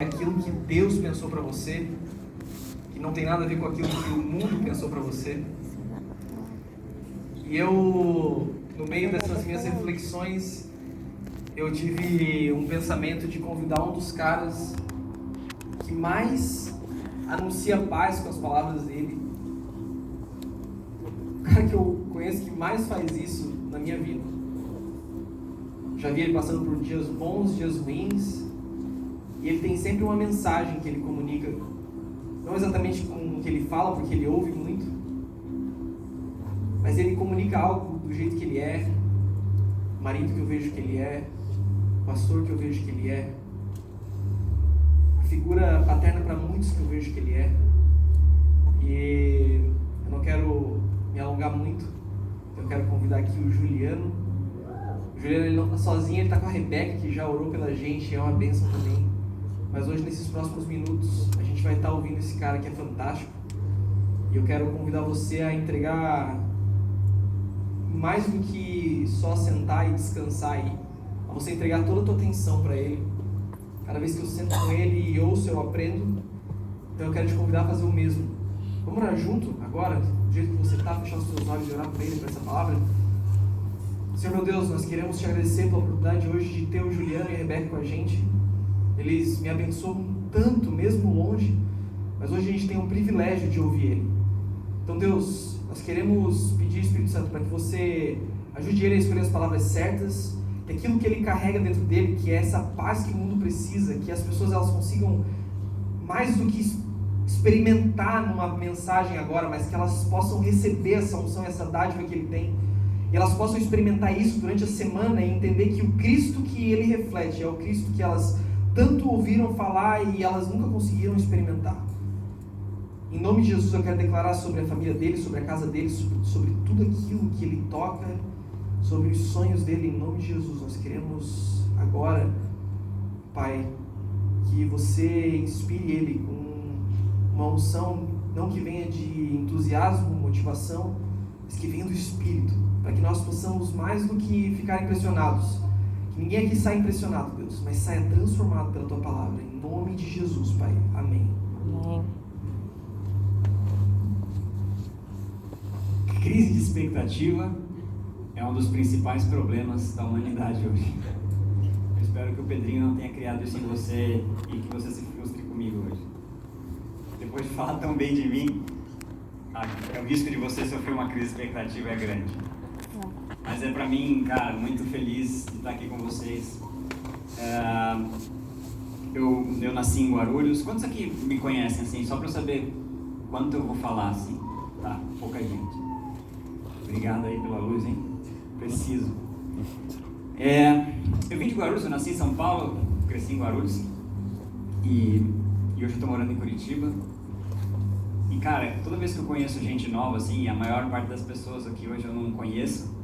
aquilo que Deus pensou para você, que não tem nada a ver com aquilo que o mundo pensou para você. E eu, no meio dessas minhas reflexões, eu tive um pensamento de convidar um dos caras que mais anuncia paz com as palavras dele, o cara que eu conheço que mais faz isso na minha vida. Já vi ele passando por dias bons, dias ruins, e ele tem sempre uma mensagem que ele comunica, não exatamente com o que ele fala, porque ele ouve muito, mas ele comunica algo do jeito que ele é, marido que eu vejo que ele é, pastor que eu vejo que ele é, figura paterna para muitos que eu vejo que ele é. E eu não quero me alongar muito, eu quero convidar aqui o Juliano. O Juliano, ele não está sozinho, ele está com a Rebeca, que já orou pela gente, é uma bênção também. Mas hoje, nesses próximos minutos, a gente vai estar ouvindo esse cara que é fantástico. E eu quero convidar você a entregar mais do que só sentar e descansar aí, a você entregar toda a tua atenção para ele. Cada vez que eu sento com ele e ouço, eu aprendo. Então eu quero te convidar a fazer o mesmo. Vamos orar junto agora, do jeito que você está, fechar os seus olhos e orar por ele, por essa palavra. Senhor meu Deus, nós queremos te agradecer pela oportunidade hoje de ter o Juliano e a Rebeca com a gente. Eles me abençoam tanto, mesmo longe, mas hoje a gente tem o privilégio de ouvir ele. Então Deus, nós queremos pedir, Espírito Santo, para que você ajude ele a escolher as palavras certas, que aquilo que ele carrega dentro dele, que é essa paz que o mundo precisa, que as pessoas elas consigam mais do que experimentar numa mensagem agora, mas que elas possam receber essa unção, essa dádiva que ele tem, e elas possam experimentar isso durante a semana e entender que o Cristo que ele reflete é o Cristo que elas tanto ouviram falar e elas nunca conseguiram experimentar. Em nome de Jesus eu quero declarar sobre a família dele, sobre a casa dele, sobre tudo aquilo que ele toca, sobre os sonhos dele. Em nome de Jesus nós queremos agora, Pai, que você inspire ele com uma unção, não que venha de entusiasmo, motivação, mas que venha do Espírito, para que nós possamos mais do que ficar impressionados. Ninguém aqui sai impressionado, Deus, mas saia transformado pela Tua Palavra. Em nome de Jesus, Pai. Amém. Amém. Crise de expectativa é um dos principais problemas da humanidade hoje. Eu espero que o Pedrinho não tenha criado isso em você e que você se frustre comigo hoje. Depois de falar tão bem de mim, o risco de você sofrer uma crise de expectativa é grande. Mas é pra mim, cara, muito feliz de estar aqui com vocês. Eu nasci em Guarulhos. Quantos aqui me conhecem, assim, só pra eu saber quanto eu vou falar, assim? Tá, pouca gente. Obrigado aí pela luz, hein? Preciso. Eu vim de Guarulhos, eu nasci em São Paulo, cresci em Guarulhos. E hoje eu tô morando em Curitiba. E, cara, toda vez que eu conheço gente nova, assim, e a maior parte das pessoas aqui hoje eu não conheço,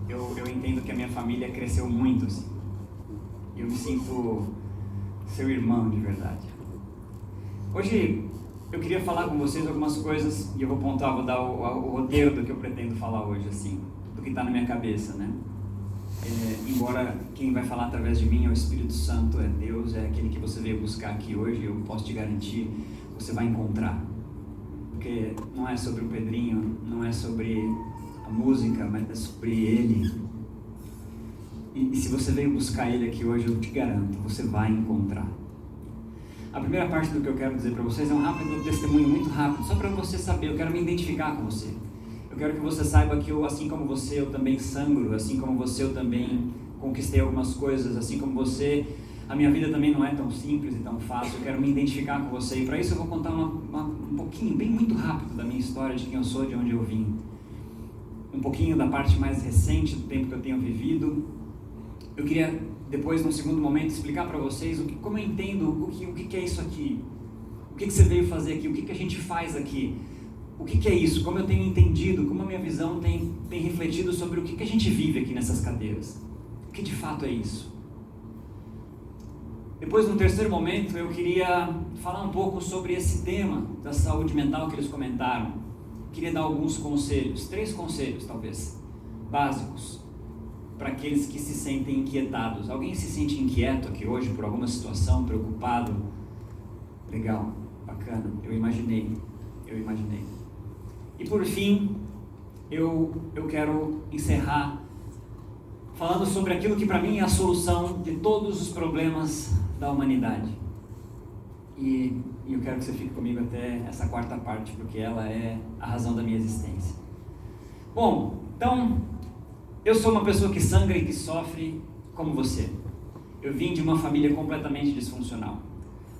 eu entendo que a minha família cresceu muito, assim. Eu me sinto seu irmão de verdade. Hoje eu queria falar com vocês algumas coisas e eu vou pontuar, vou dar o roteiro do que eu pretendo falar hoje, assim, do que está na minha cabeça, né? Embora quem vai falar através de mim é o Espírito Santo, é Deus, é aquele que você veio buscar aqui hoje, eu posso te garantir, você vai encontrar. Porque não é sobre o Pedrinho, não é sobre a música, mas é sobre ele. E se você veio buscar ele aqui hoje, eu te garanto, você vai encontrar. A primeira parte do que eu quero dizer para vocês é um rápido testemunho, muito rápido, só para você saber, eu quero me identificar com você. Eu quero que você saiba que eu, assim como você, eu também sangro, assim como você, eu também conquistei algumas coisas, assim como você, a minha vida também não é tão simples e tão fácil. Eu quero me identificar com você e para isso eu vou contar um pouquinho, bem muito rápido da minha história, de quem eu sou, de onde eu vim. Um pouquinho da parte mais recente do tempo que eu tenho vivido. Eu queria depois, num segundo momento, explicar para vocês como eu entendo o que é isso aqui, o que você veio fazer aqui, o que a gente faz aqui, o que é isso, como eu tenho entendido, como a minha visão tem refletido sobre o que a gente vive aqui nessas cadeiras, o que de fato é isso. Depois, num terceiro momento, eu queria falar um pouco sobre esse tema da saúde mental que eles comentaram. Queria dar alguns conselhos, 3 conselhos talvez, básicos. para aqueles que se sentem inquietados. Alguém se sente inquieto aqui hoje por alguma situação, preocupado? Legal, bacana, eu imaginei. E por fim, eu quero encerrar falando sobre aquilo que para mim é a solução de todos os problemas da humanidade. E eu quero que você fique comigo até essa quarta parte, porque ela é a razão da minha existência. Bom, então, eu sou uma pessoa que sangra e que sofre como você. Eu vim de uma família completamente disfuncional.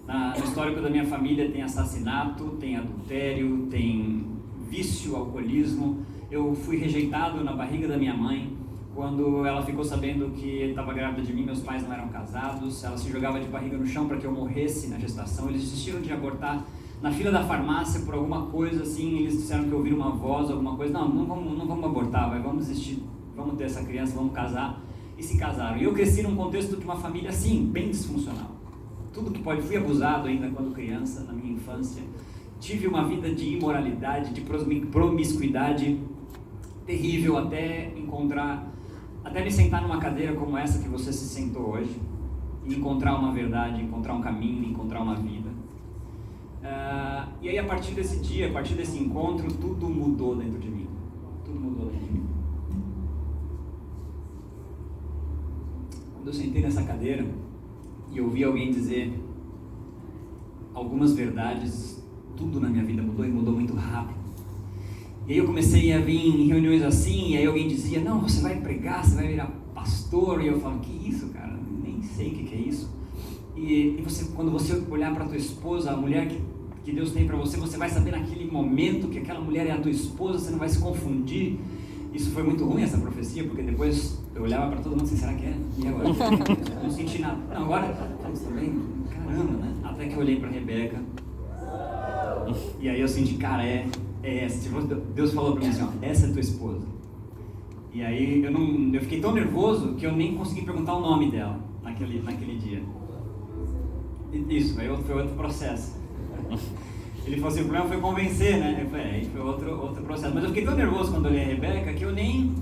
No histórico da minha família tem assassinato, tem adultério, tem vício, alcoolismo. Eu fui rejeitado na barriga da minha mãe. Quando ela ficou sabendo que estava grávida de mim, meus pais não eram casados. Ela se jogava de barriga no chão para que eu morresse na gestação. Eles desistiram de abortar na fila da farmácia por alguma coisa assim. Eles disseram que eu ouviram uma voz, alguma coisa. Não vamos abortar, vamos desistir, vamos ter essa criança, vamos casar. E se casaram. E eu cresci num contexto de uma família assim, bem disfuncional. Tudo que pode. Fui abusado ainda quando criança, na minha infância. Tive uma vida de imoralidade, de promiscuidade terrível até me sentar numa cadeira como essa que você se sentou hoje e encontrar uma verdade, encontrar um caminho, encontrar uma vida. E aí a partir desse dia, a partir desse encontro, tudo mudou dentro de mim. Tudo mudou dentro de mim. Quando eu sentei nessa cadeira e ouvi alguém dizer algumas verdades, tudo na minha vida mudou e mudou muito rápido. E aí eu comecei a vir em reuniões assim, e aí alguém dizia, não, você vai pregar, você vai virar pastor, e eu falo, que isso, cara? Nem sei o que é isso. E quando você olhar para a tua esposa, a mulher que Deus tem para você, você vai saber naquele momento que aquela mulher é a tua esposa, você não vai se confundir. Isso foi muito ruim, essa profecia, porque depois eu olhava para todo mundo assim, será que é? E agora? Eu não senti nada. Não, agora, também, caramba, né? Até que eu olhei para Rebeca, e aí eu senti, cara, é essa. Deus falou para mim assim, ó, essa é tua esposa. E aí eu fiquei tão nervoso que eu nem consegui perguntar o nome dela naquele dia. Isso, aí foi outro processo. Ele falou assim, o problema foi convencer, né? Eu falei, aí foi outro processo. Mas eu fiquei tão nervoso quando olhei a Rebeca que eu nem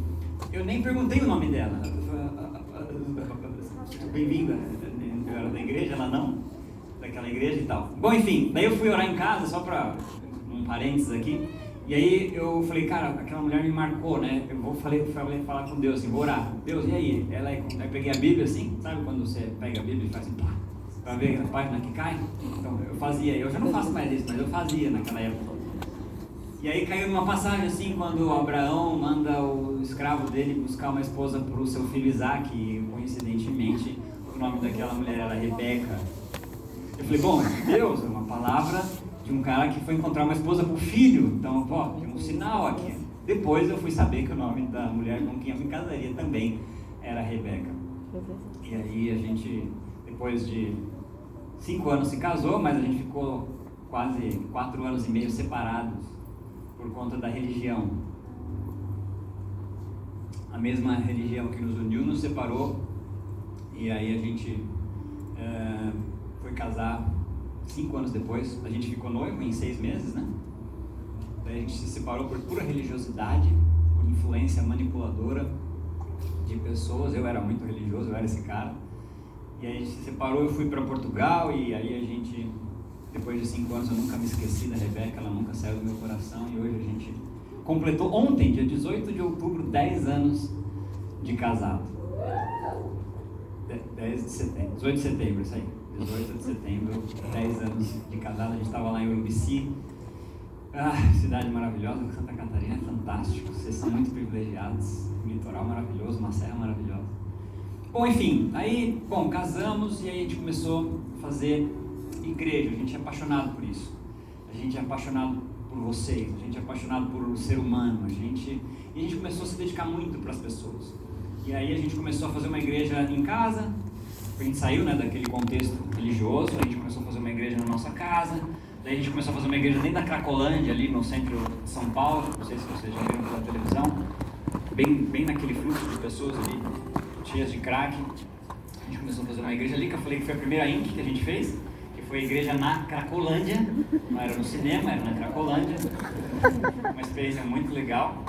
perguntei o nome dela. Bem-vinda. Eu era da igreja, ela não, daquela igreja e tal. Bom, enfim, daí eu fui orar em casa, só para um parênteses aqui. E aí eu falei, cara, aquela mulher me marcou, né? Eu falei falar com Deus, assim, vou orar. Deus, e aí? Aí eu peguei a Bíblia assim, sabe quando você pega a Bíblia e faz assim, pá, pra ver a página que cai? Então eu fazia, eu já não faço mais isso, mas eu fazia naquela época. E aí caiu numa passagem assim, quando Abraão manda o escravo dele buscar uma esposa para o seu filho Isaac, e coincidentemente o nome daquela mulher era Rebeca. Eu falei, bom, Deus, é uma palavra de um cara que foi encontrar uma esposa para o filho, então, pô, tem um sinal aqui. Depois eu fui saber que o nome da mulher com quem eu me casaria também era Rebeca. E aí a gente, depois de 5 anos se casou, mas a gente ficou quase 4 anos e meio separados por conta da religião. A mesma religião que nos uniu nos separou, e aí a gente foi casar 5 anos depois. A gente ficou noivo em 6 meses, né? Daí a gente se separou por pura religiosidade, por influência manipuladora de pessoas. Eu era muito religioso, eu era esse cara. E aí a gente se separou, eu fui para Portugal, e aí a gente, depois de 5 anos, eu nunca me esqueci da Rebeca, ela nunca saiu do meu coração, e hoje a gente completou ontem, dia 18 de outubro, 10 anos de casado. 10 de setembro, 18 de setembro, isso aí. 18 de setembro, 10 anos de casado. A gente estava lá em Urubici, cidade maravilhosa, Santa Catarina é fantástico, vocês são muito privilegiados, um litoral maravilhoso, uma serra maravilhosa. Bom, enfim, aí, casamos, e aí a gente começou a fazer igreja. A gente é apaixonado por isso, a gente é apaixonado por vocês, a gente é apaixonado por o ser humano, e a gente começou a se dedicar muito para as pessoas. E aí a gente começou a fazer uma igreja em casa. A gente saiu, né, daquele contexto religioso, a gente começou a fazer uma igreja na nossa casa, daí a gente começou a fazer uma igreja dentro da Cracolândia, ali no centro de São Paulo, não sei se vocês já viram pela televisão, bem naquele fluxo de pessoas ali, cheias de crack. A gente começou a fazer uma igreja ali, que eu falei que foi a primeira Inc que a gente fez, que foi a igreja na Cracolândia, não era no cinema, era na Cracolândia, uma experiência muito legal.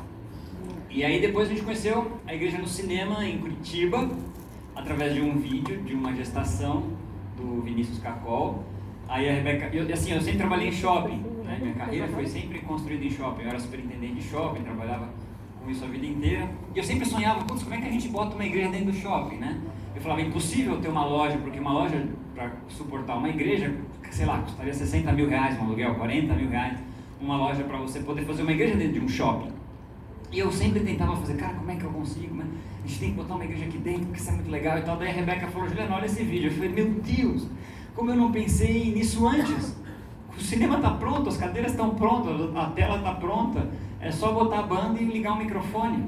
E aí depois a gente conheceu a igreja no cinema em Curitiba, através de um vídeo, de uma gestação do Vinícius Cacol. Aí a Rebeca, eu sempre trabalhei em shopping, né? Minha carreira foi sempre construída em shopping. Eu era superintendente de shopping, trabalhava com isso a vida inteira. E eu sempre sonhava, putz, como é que a gente bota uma igreja dentro do shopping, né? Eu falava, é impossível ter uma loja, porque uma loja para suportar uma igreja, sei lá, custaria 60 mil reais um aluguel, 40 mil reais, uma loja para você poder fazer uma igreja dentro de um shopping. E eu sempre tentava fazer, cara, como é que eu consigo? Né? A gente tem que botar uma igreja aqui dentro, porque isso é muito legal e tal. Daí a Rebeca falou, Juliano, olha esse vídeo. Eu falei, meu Deus, como eu não pensei nisso antes? O cinema está pronto, as cadeiras estão prontas, a tela está pronta, é só botar a banda e ligar o microfone.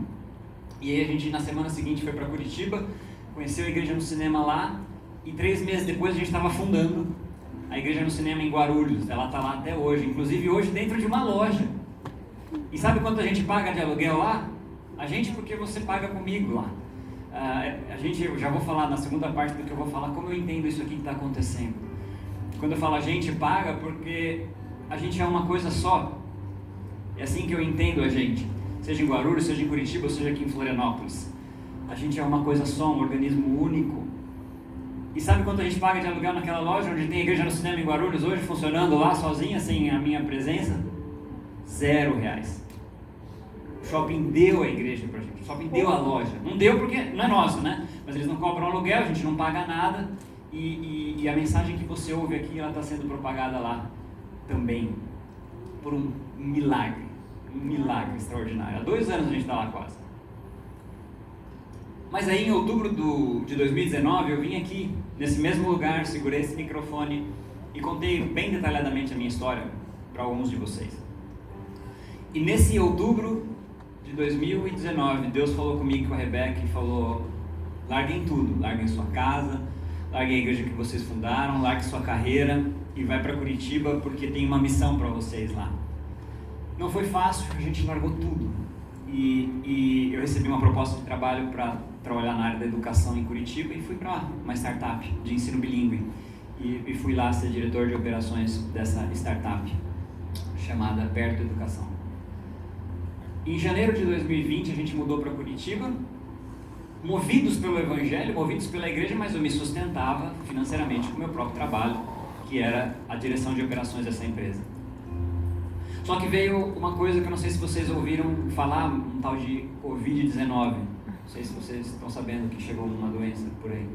E aí a gente, na semana seguinte, foi para Curitiba, conheceu a igreja no cinema lá, e 3 meses depois a gente estava fundando a igreja no cinema em Guarulhos. Ela está lá até hoje, inclusive hoje dentro de uma loja. E sabe quanto a gente paga de aluguel lá? A gente, porque você paga comigo lá. Eu já vou falar na segunda parte do que eu vou falar, como eu entendo isso aqui que está acontecendo. Quando eu falo a gente paga, porque a gente é uma coisa só. É assim que eu entendo a gente. Seja em Guarulhos, seja em Curitiba, ou seja aqui em Florianópolis. A gente é uma coisa só, um organismo único. E sabe quanto a gente paga de aluguel naquela loja, onde tem a igreja no cinema em Guarulhos hoje, funcionando lá sozinha, sem a minha presença? R$0. O shopping deu a igreja pra gente, o shopping deu a loja. Não deu porque não é nosso, né? Mas eles não cobram aluguel, a gente não paga nada. E a mensagem que você ouve aqui, ela está sendo propagada lá também. Por um milagre extraordinário. Há 2 anos a gente está lá quase. Mas aí em outubro de 2019 eu vim aqui, nesse mesmo lugar, segurei esse microfone e contei bem detalhadamente a minha história para alguns de vocês. E nesse outubro de 2019, Deus falou comigo e com a Rebeca e falou, larguem tudo, larguem sua casa, larguem a igreja que vocês fundaram, larguem sua carreira e vai para Curitiba porque tem uma missão para vocês lá. Não foi fácil, a gente largou tudo. E eu recebi uma proposta de trabalho para trabalhar na área da educação em Curitiba e fui para uma startup de ensino bilíngue. E fui lá ser diretor de operações dessa startup, chamada Perto Educação. Em janeiro de 2020 a gente mudou para Curitiba, movidos pelo Evangelho, movidos pela igreja, mas eu me sustentava financeiramente com o meu próprio trabalho, que era a direção de operações dessa empresa. Só que veio uma coisa que eu não sei se vocês ouviram falar, um tal de Covid-19. Não sei se vocês estão sabendo que chegou uma doença por aí.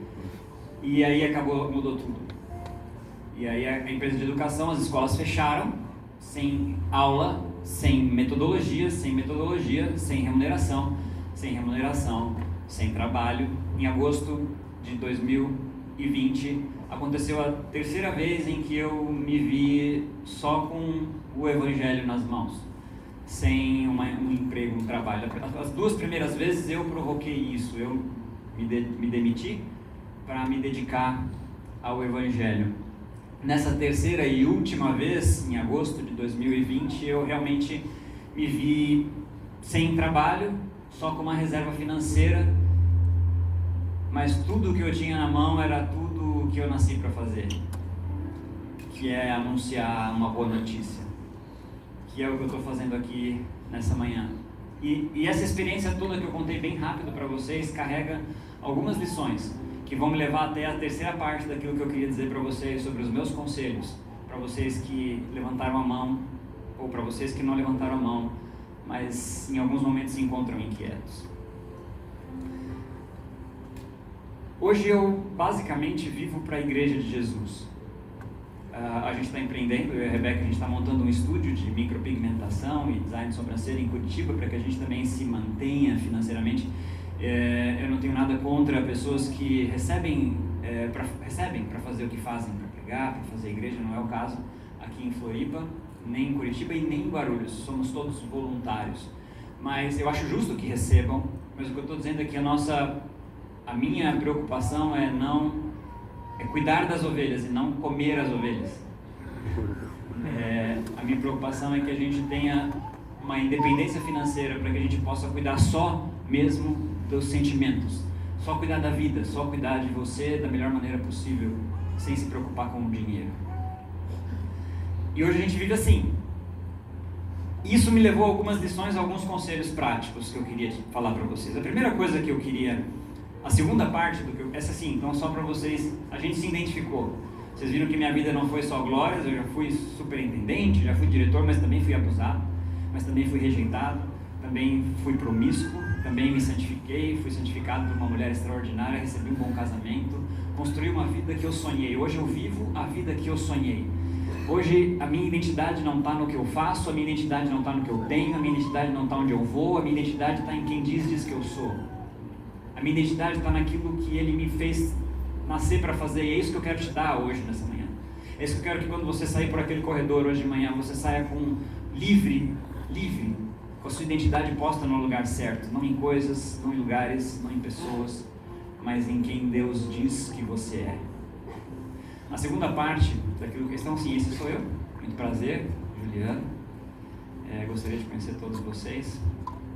E aí mudou tudo. E aí a empresa de educação, as escolas fecharam, sem aula, sem metodologia, sem remuneração, sem trabalho. Em agosto de 2020, aconteceu a terceira vez em que eu me vi só com o Evangelho nas mãos, sem um emprego, um trabalho. As 2 primeiras vezes eu provoquei isso, eu me demiti para me dedicar ao Evangelho. Nessa terceira e última vez, em agosto de 2020, eu realmente me vi sem trabalho, só com uma reserva financeira, mas tudo que eu tinha na mão era tudo que eu nasci para fazer, que é anunciar uma boa notícia, que é o que eu estou fazendo aqui nessa manhã. E essa experiência toda que eu contei bem rápido para vocês carrega algumas lições que vão me levar até a terceira parte daquilo que eu queria dizer para vocês sobre os meus conselhos, para vocês que levantaram a mão ou para vocês que não levantaram a mão, mas em alguns momentos se encontram inquietos. Hoje eu basicamente vivo para a Igreja de Jesus. A gente está empreendendo, eu e a Rebeca, a gente está montando um estúdio de micropigmentação e design de sobrancelha em Curitiba para que a gente também se mantenha financeiramente. Eu não tenho nada contra pessoas que recebem para fazer o que fazem, para pregar, para fazer igreja, não é o caso aqui em Floripa, nem em Curitiba e nem em Guarulhos, somos todos voluntários. Mas eu acho justo que recebam, mas o que eu estou dizendo é que a minha preocupação é cuidar das ovelhas e não comer as ovelhas. A minha preocupação é que a gente tenha uma independência financeira para que a gente possa cuidar só mesmo dos sentimentos, só cuidar da vida, só cuidar de você da melhor maneira possível, sem se preocupar com o dinheiro. E hoje a gente vive assim. Isso me levou a algumas lições, a alguns conselhos práticos que eu queria falar para vocês. A primeira coisa que eu queria, a segunda parte do que essa sim, então só para vocês, a gente se identificou. Vocês viram que minha vida não foi só glórias, eu já fui superintendente, já fui diretor, mas também fui abusado, mas também fui rejeitado, também fui promíscuo, também me santifiquei, fui santificado por uma mulher extraordinária, recebi um bom casamento, construí uma vida que eu sonhei. Hoje eu vivo a vida que eu sonhei. Hoje a minha identidade não está no que eu faço, a minha identidade não está no que eu tenho, a minha identidade não está onde eu vou, a minha identidade está em quem diz que eu sou. A minha identidade está naquilo que Ele me fez nascer para fazer, e é isso que eu quero te dar hoje, nessa manhã. É isso que eu quero que quando você sair por aquele corredor hoje de manhã, você saia com livre, com a sua identidade posta no lugar certo, não em coisas, não em lugares, não em pessoas, mas em quem Deus diz que você é. A segunda parte daquilo que estão, sim, esse sou eu, muito prazer, Juliano, gostaria de conhecer todos vocês,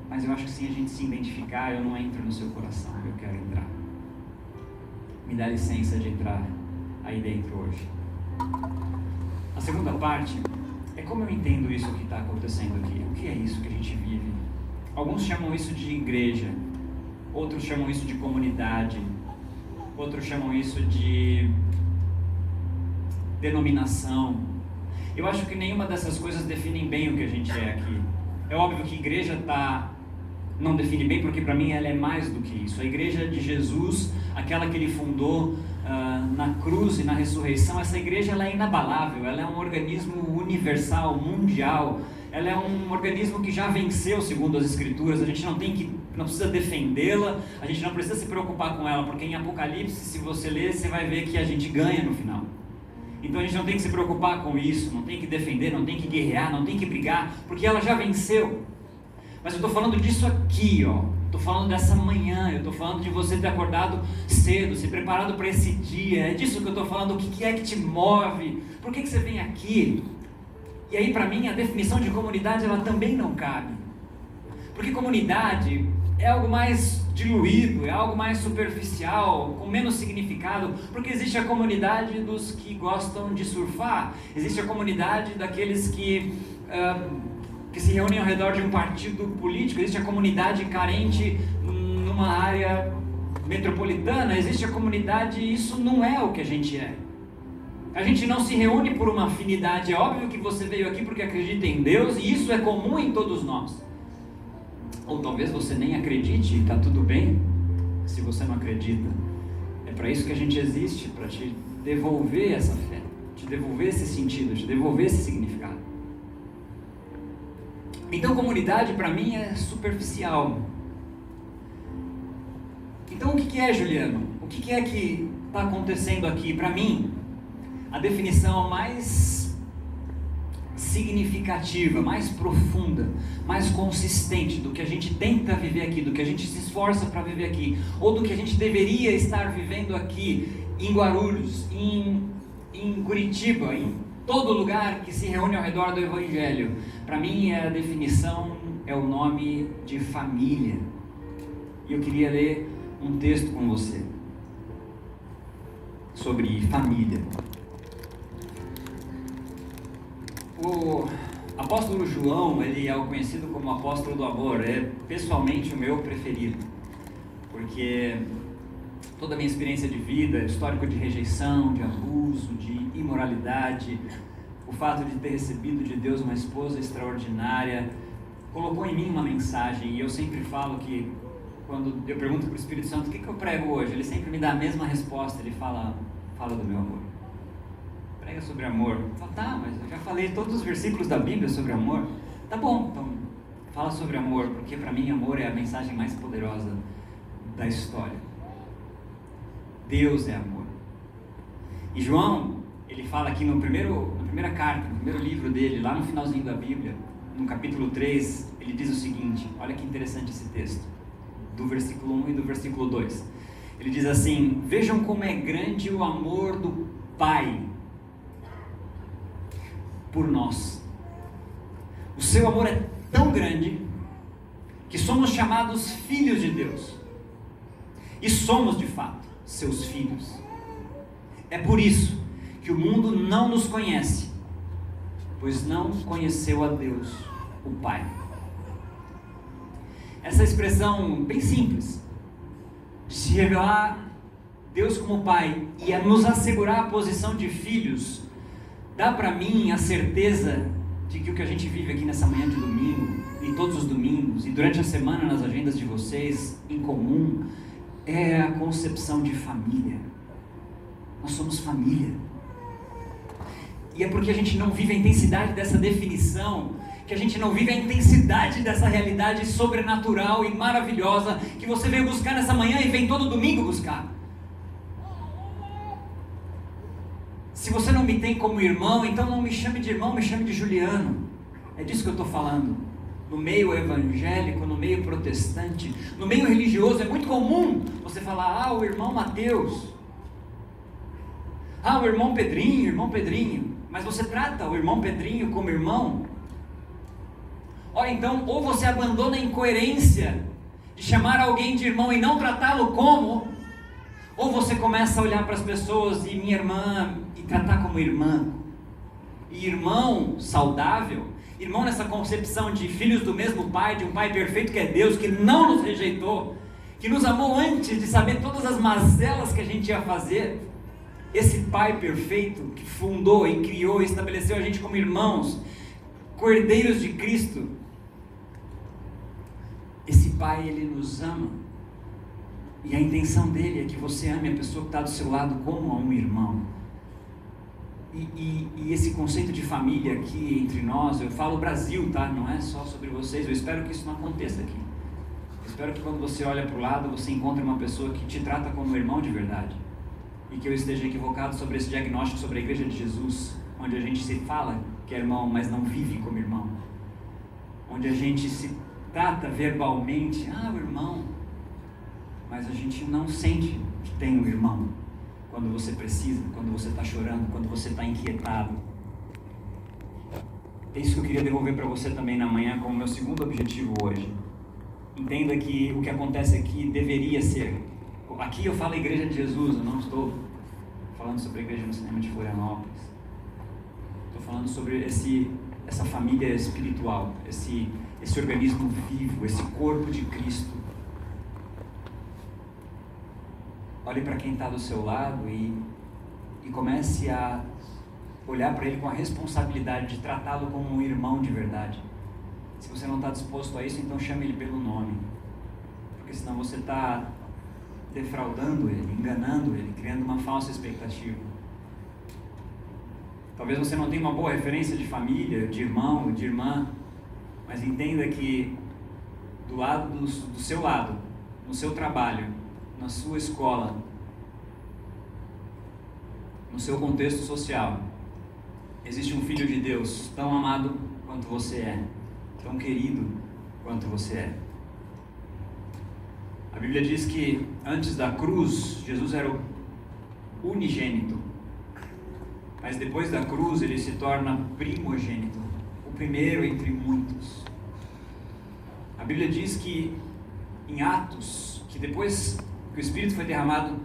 mas eu acho que sim, a gente se identificar, eu não entro no seu coração, eu quero entrar. Me dá licença de entrar aí dentro hoje. A segunda parte é como eu entendo isso que está acontecendo aqui. O que é isso que a gente vive? Alguns chamam isso de igreja, outros chamam isso de comunidade, outros chamam isso de denominação. Eu acho que nenhuma dessas coisas definem bem o que a gente é aqui. É óbvio que igreja não define bem, porque para mim ela é mais do que isso. A igreja de Jesus, aquela que Ele fundou na cruz e na ressurreição, essa igreja ela é inabalável, ela é um organismo universal, mundial, ela é um organismo que já venceu segundo as Escrituras. A gente não precisa defendê-la, a gente não precisa se preocupar com ela, porque em Apocalipse, se você ler, você vai ver que a gente ganha no final. Então a gente não tem que se preocupar com isso, não tem que defender, não tem que guerrear, não tem que brigar, porque ela já venceu. Mas eu estou falando disso aqui, ó. Estou falando dessa manhã, eu estou falando de você ter acordado cedo, se preparado para esse dia. É disso que eu estou falando. O que é que te move? Por que você vem aqui? E aí, para mim, a definição de comunidade, ela também não cabe. Porque comunidade é algo mais diluído, é algo mais superficial, com menos significado, porque existe a comunidade dos que gostam de surfar, existe a comunidade daqueles que se reúnem ao redor de um partido político, existe a comunidade carente numa área metropolitana, existe a comunidade, e isso não é o que a gente é. A gente não se reúne por uma afinidade. É óbvio que você veio aqui porque acredita em Deus, e isso é comum em todos nós. Ou talvez você nem acredite, e está tudo bem se você não acredita. É para isso que a gente existe, para te devolver essa fé, te devolver esse sentido, te devolver esse significado. Então comunidade para mim é superficial. Então o que é, Juliano? O que é que está acontecendo aqui? Para mim, a definição mais significativa, mais profunda, mais consistente do que a gente tenta viver aqui, do que a gente se esforça para viver aqui, ou do que a gente deveria estar vivendo aqui em Guarulhos, em Curitiba, em todo lugar que se reúne ao redor do Evangelho. Para mim a definição é o nome de família. E eu queria ler um texto com você sobre família. O apóstolo João, ele é o conhecido como apóstolo do amor, é pessoalmente o meu preferido, porque toda a minha experiência de vida, histórico de rejeição, de abuso, de imoralidade, o fato de ter recebido de Deus uma esposa extraordinária, colocou em mim uma mensagem. E eu sempre falo que, quando eu pergunto para o Espírito Santo, o que eu prego hoje? Ele sempre me dá a mesma resposta, ele fala do meu amor. Prega sobre amor. Eu falo, tá, mas eu já falei todos os versículos da Bíblia sobre amor. Tá bom, então fala sobre amor, porque para mim amor é a mensagem mais poderosa da história. Deus é amor. E João, ele fala aqui na primeira carta, no primeiro livro dele, lá no finalzinho da Bíblia, no capítulo 3, ele diz o seguinte, olha que interessante esse texto, do versículo 1 e do versículo 2. Ele diz assim: vejam como é grande o amor do Pai por nós. O seu amor é tão grande que somos chamados filhos de Deus. E somos de fato seus filhos. É por isso que o mundo não nos conhece, pois não conheceu a Deus. o Pai. Essa expressão bem simples, de se revelar Deus como Pai e a nos assegurar a posição de filhos, dá para mim a certeza de que o que a gente vive aqui nessa manhã de domingo, e todos os domingos, e durante a semana nas agendas de vocês, em comum, é a concepção de família. Nós somos família. E é porque a gente não vive a intensidade dessa definição, que a gente não vive a intensidade dessa realidade sobrenatural e maravilhosa que você veio buscar nessa manhã e vem todo domingo buscar. Se você não me tem como irmão, então não me chame de irmão, me chame de Juliano. É disso que eu estou falando. No meio evangélico, no meio protestante, no meio religioso, é muito comum você falar, o irmão Mateus, o irmão Pedrinho, mas você trata o irmão Pedrinho como irmão? Ora então, ou você abandona a incoerência de chamar alguém de irmão e não tratá-lo como, ou você começa a olhar para as pessoas e minha irmã, e tratar como irmã. E irmão saudável, irmão nessa concepção de filhos do mesmo Pai, de um Pai perfeito que é Deus, que não nos rejeitou, que nos amou antes de saber todas as mazelas que a gente ia fazer. Esse Pai perfeito que fundou e criou e estabeleceu a gente como irmãos, cordeiros de Cristo. Esse Pai, Ele nos ama. E a intenção dele é que você ame a pessoa que está do seu lado como a um irmão. E esse conceito de família aqui entre nós, eu falo Brasil, tá? Não é só sobre vocês, eu espero que isso não aconteça aqui. Eu espero que quando você olha para o lado, você encontre uma pessoa que te trata como irmão de verdade. E que eu esteja equivocado sobre esse diagnóstico sobre a Igreja de Jesus, onde a gente se fala que é irmão, mas não vive como irmão. Onde a gente se trata verbalmente, o irmão, mas a gente não sente que tem um irmão. Quando você precisa, quando você está chorando, quando você está inquietado. É isso que eu queria devolver para você também na manhã como meu segundo objetivo hoje. Entenda que o que acontece aqui deveria ser. Aqui eu falo Igreja de Jesus, eu não estou falando sobre a Igreja no Cinema de Florianópolis. Estou falando sobre essa família espiritual, esse organismo vivo, esse corpo de Cristo. Olhe para quem está do seu lado e comece a olhar para ele com a responsabilidade de tratá-lo como um irmão de verdade. Se você não está disposto a isso, então chame ele pelo nome. Porque senão você está defraudando ele, enganando ele, criando uma falsa expectativa. Talvez você não tenha uma boa referência de família, de irmão, de irmã, mas entenda que do lado do seu lado, no seu trabalho, na sua escola, no seu contexto social, existe um Filho de Deus tão amado quanto você é, tão querido quanto você é. A Bíblia diz que antes da cruz, Jesus era o unigênito, mas depois da cruz ele se torna primogênito, o primeiro entre muitos. A Bíblia diz que em Atos, que depois que o Espírito foi derramado,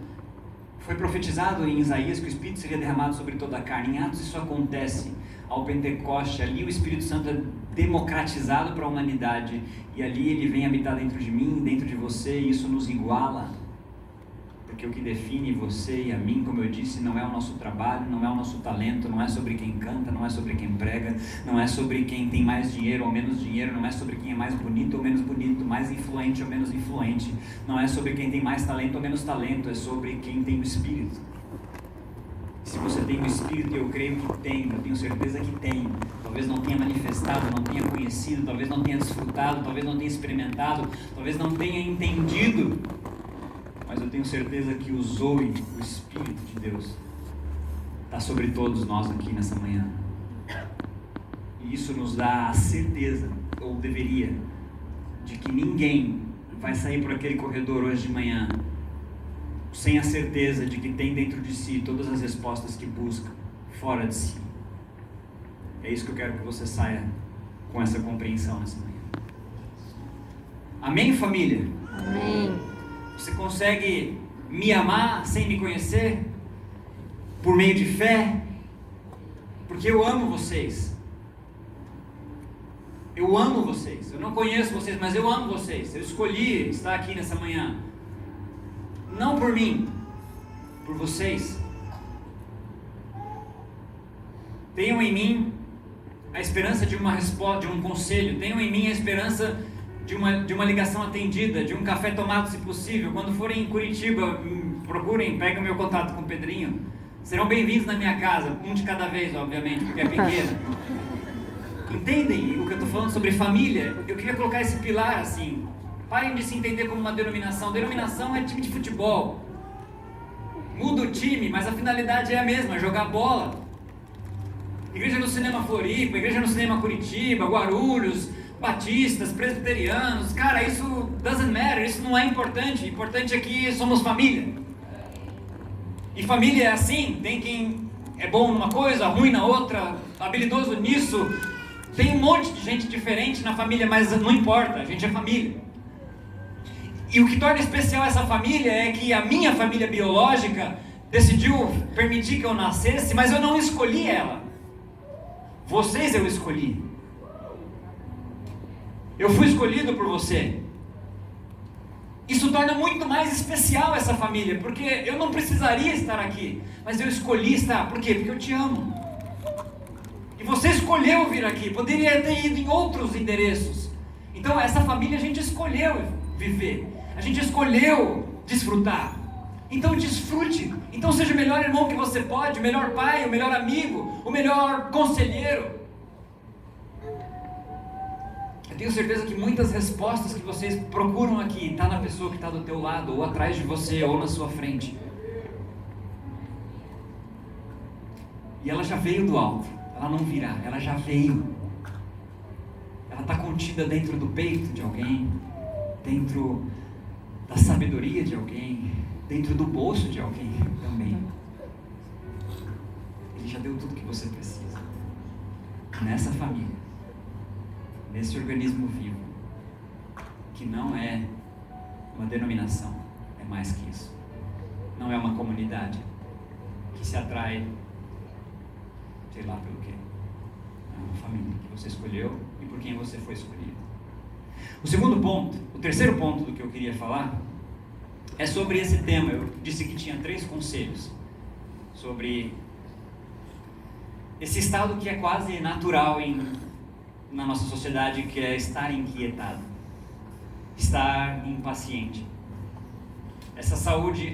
foi profetizado em Isaías que o Espírito seria derramado sobre toda a carne. Em Atos isso acontece ao Pentecoste, ali o Espírito Santo é democratizado para a humanidade, e ali ele vem habitar dentro de mim, dentro de você, e isso nos iguala, porque o que define você e a mim, como eu disse, não é o nosso trabalho, não é o nosso talento, não é sobre quem canta, não é sobre quem prega, não é sobre quem tem mais dinheiro ou menos dinheiro, não é sobre quem é mais bonito ou menos bonito, mais influente ou menos influente, não é sobre quem tem mais talento ou menos talento, é sobre quem tem o Espírito. Se você tem o Espírito, eu creio que tem, eu tenho certeza que tem, talvez não tenha manifestado, não tenha conhecido, talvez não tenha desfrutado, talvez não tenha experimentado, talvez não tenha entendido, mas eu tenho certeza que o Zoe, o Espírito de Deus, está sobre todos nós aqui nessa manhã. E isso nos dá a certeza, ou deveria, de que ninguém vai sair por aquele corredor hoje de manhã sem a certeza de que tem dentro de si todas as respostas que busca, fora de si. É isso que eu quero que você saia com essa compreensão nessa manhã. Amém, família? Amém. Você consegue me amar sem me conhecer? Por meio de fé? Porque eu amo vocês. Eu amo vocês. Eu não conheço vocês, mas eu amo vocês. Eu escolhi estar aqui nessa manhã. Não por mim, por vocês. Tenham em mim a esperança de uma resposta, de um conselho. Tenham em mim a esperança de uma ligação atendida, de um café tomado, se possível. Quando forem em Curitiba, procurem, peguem o meu contato com o Pedrinho. Serão bem-vindos na minha casa, um de cada vez, obviamente, porque é pequena. Entendem o que eu estou falando sobre família? Eu queria colocar esse pilar assim. Parem de se entender como uma denominação. Denominação é time de futebol. Muda o time, mas a finalidade é a mesma, jogar bola. Igreja no Cinema Floripa, Igreja no Cinema Curitiba, Guarulhos, batistas, presbiterianos. Cara, isso doesn't matter, isso não é importante. O importante é que somos família. E família é assim, tem quem é bom numa coisa, ruim na outra, habilidoso nisso. Tem um monte de gente diferente na família, mas não importa, a gente é família. E o que torna especial essa família é que a minha família biológica decidiu permitir que eu nascesse, mas eu não escolhi ela. Vocês eu escolhi. Eu fui escolhido por você. Isso torna muito mais especial essa família, porque eu não precisaria estar aqui, mas eu escolhi estar. Por quê? Porque eu te amo. E você escolheu vir aqui, poderia ter ido em outros endereços. Então essa família a gente escolheu viver, a gente escolheu desfrutar. Então desfrute, então seja o melhor irmão que você pode, o melhor pai, o melhor amigo, o melhor conselheiro. Eu tenho certeza que muitas respostas que vocês procuram aqui está na pessoa que está do teu lado, ou atrás de você, ou na sua frente. E ela já veio do alto, ela não virá, ela já veio. Ela está contida dentro do peito de alguém, dentro da sabedoria de alguém, dentro do bolso de alguém também. Ele já deu tudo que você precisa. Nessa família, nesse organismo vivo, que não é uma denominação, é mais que isso. Não é uma comunidade que se atrai, sei lá pelo quê. É uma família que você escolheu e por quem você foi escolhido. O segundo ponto, o terceiro ponto do que eu queria falar, é sobre esse tema. Eu disse que tinha 3 conselhos sobre esse estado que é quase natural na nossa sociedade, que é estar inquietado, estar impaciente. Essa saúde,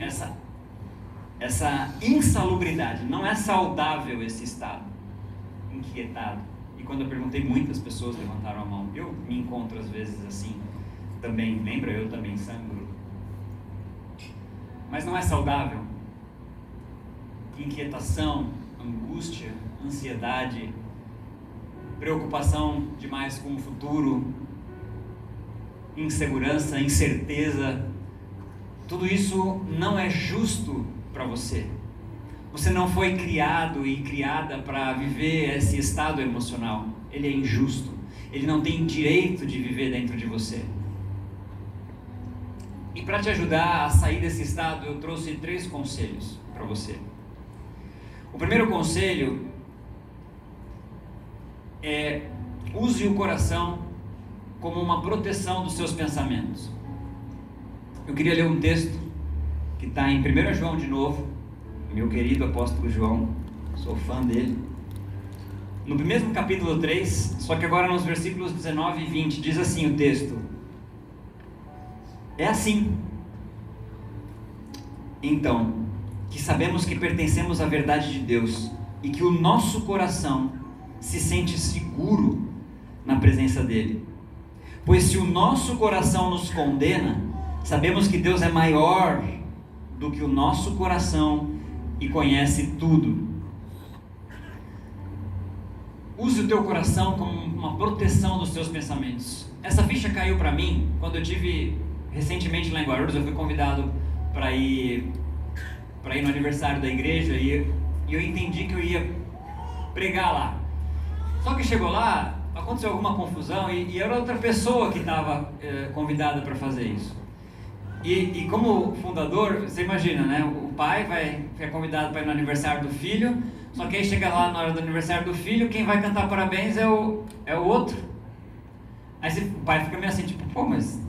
essa insalubridade, não é saudável esse estado, inquietado. E quando eu perguntei, muitas pessoas levantaram a mão. Eu me encontro às vezes assim também, lembra? Eu também sangro. Mas não é saudável. Inquietação, angústia, ansiedade, preocupação demais com o futuro, insegurança, incerteza, tudo isso não é justo para você. Você não foi criado e criada para viver esse estado emocional. Ele é injusto. Ele não tem direito de viver dentro de você. E para te ajudar a sair desse estado, eu trouxe 3 conselhos para você. O primeiro conselho é: use o coração como uma proteção dos seus pensamentos. Eu queria ler um texto que está em 1 João de novo, meu querido apóstolo João, sou fã dele. No mesmo capítulo 3, só que agora nos versículos 19 e 20, diz assim o texto: é assim, então, que sabemos que pertencemos à verdade de Deus e que o nosso coração se sente seguro na presença dele. Pois se o nosso coração nos condena, sabemos que Deus é maior do que o nosso coração e conhece tudo. Use o teu coração como uma proteção dos teus pensamentos. Essa ficha caiu para mim quando eu tive recentemente lá em Guarulhos. Eu fui convidado para ir no aniversário da igreja e eu entendi que eu ia pregar lá. Só que chegou lá, aconteceu alguma confusão e era outra pessoa que estava convidada para fazer isso. E como fundador, você imagina, né? O pai é convidado para ir no aniversário do filho, só que aí chega lá na hora do aniversário do filho, quem vai cantar parabéns é o outro. Aí o pai fica meio assim, tipo, pô, mas...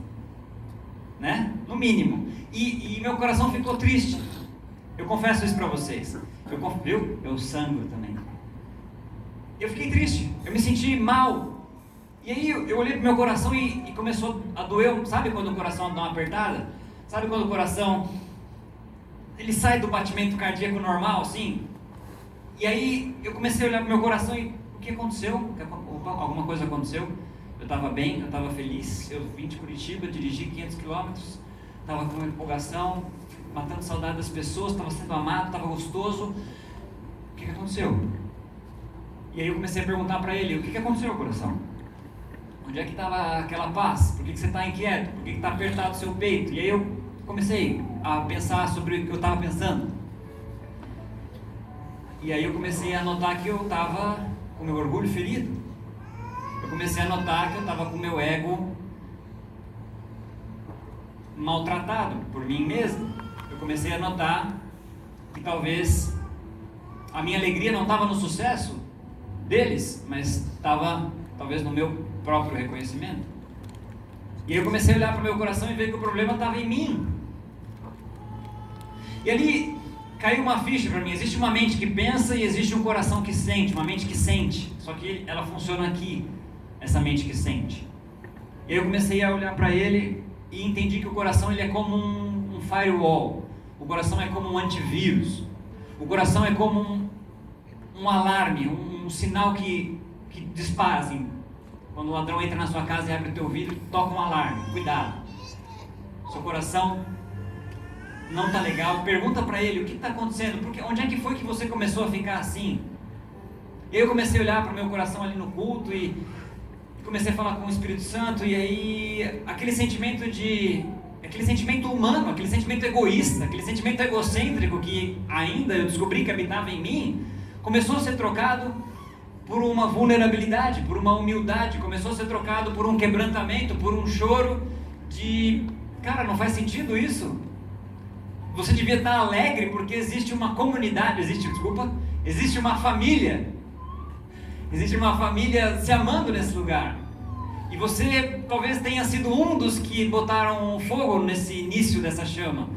né? No mínimo. E meu coração ficou triste. Eu confesso isso para vocês. Eu sangro também. Eu fiquei triste. Eu me senti mal. E aí eu olhei pro meu coração e começou a doer. Sabe quando o coração dá uma apertada? Sabe quando o coração... ele sai do batimento cardíaco normal, assim? E aí eu comecei a olhar pro meu coração e... o que aconteceu? Alguma coisa aconteceu? Eu estava bem, eu estava feliz. Eu vim de Curitiba, dirigi 500 quilômetros. Estava com empolgação, matando saudade das pessoas, estava sendo amado, estava gostoso. O que aconteceu? E aí eu comecei a perguntar para ele, o que aconteceu, coração? Onde é que estava aquela paz? Por que você está inquieto? Por que está apertado o seu peito? E aí eu comecei a pensar sobre o que eu estava pensando. E aí eu comecei a notar que eu estava com meu orgulho ferido. Eu comecei a notar que eu estava com meu ego maltratado por mim mesmo. Eu comecei a notar que talvez a minha alegria não estava no sucesso deles, mas estava talvez no meu próprio reconhecimento. E aí eu comecei a olhar para o meu coração e ver que o problema estava em mim. E ali caiu uma ficha para mim. Existe uma mente que pensa e existe um coração que sente, uma mente que sente. Só que ela funciona aqui, essa mente que sente. E aí eu comecei a olhar para ele e entendi que o coração ele é como um firewall. O coração é como um antivírus. O coração é como um alarme, um sinal que dispara assim. Quando o ladrão entra na sua casa e abre o teu vidro, toca um alarme. Cuidado. Seu coração não está legal. Pergunta para ele o que está acontecendo. Porque onde é que foi que você começou a ficar assim? E aí eu comecei a olhar para o meu coração ali no culto e comecei a falar com o Espírito Santo. E aí aquele sentimento humano, aquele sentimento egoísta, aquele sentimento egocêntrico que ainda eu descobri que habitava em mim, começou a ser trocado por uma vulnerabilidade, por uma humildade, começou a ser trocado por um quebrantamento, por um choro de, cara, não faz sentido isso. Você devia estar alegre porque existe uma comunidade, existe uma família. Existe uma família se amando nesse lugar. E você talvez tenha sido um dos que botaram fogo nesse início dessa chama.